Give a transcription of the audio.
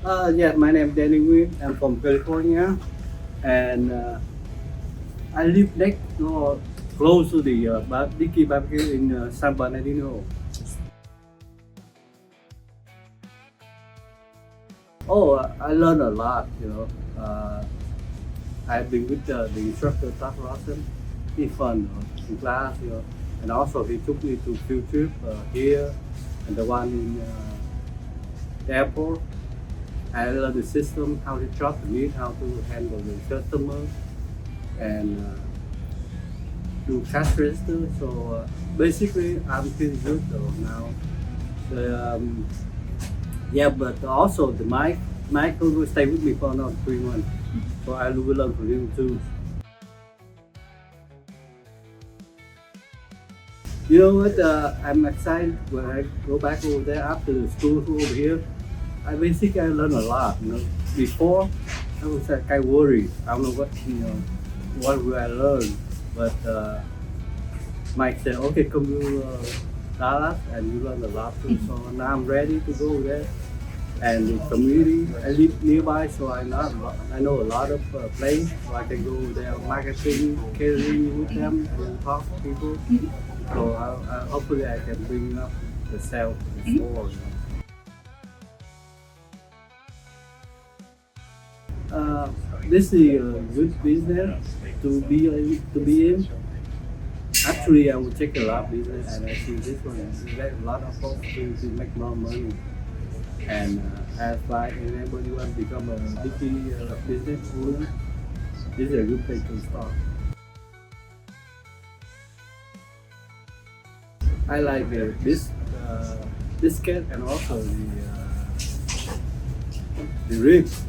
Yeah, my name is Denny Nguyen. I'm from California, and I live next or close to the Dickey barbecue in San Bernardino. Oh, I learned a lot. I've been with the instructor Tuan Lawson. He's fun in class, and also he took me to field trip here and the one in the airport. I learned the system, how to chop the meat, how to handle the customer, and do cash register. So basically, I'm feeling good though now. The, yeah, but also the Michael will stay with me for another 3 months. So I will learn from him too. You know what? I'm excited when I go back over there after the school over here. I learned a lot. Before I was kind of worried. I don't know what will I learn, but Mike said, okay, come to Dallas and you learn a lot too. So now I'm ready to go there. And the community, I live nearby, so I know a lot of places, so I can go there marketing, catering with them, and talk to people. So hopefully I can bring up the sales to the store. This is a good business to be in. Actually, I will take a lot of business, and I see this one get a lot of folks to make more money. And as I anybody want to become a Dickey business owner, this is a good place to start. I like this biscuit and also the ribs.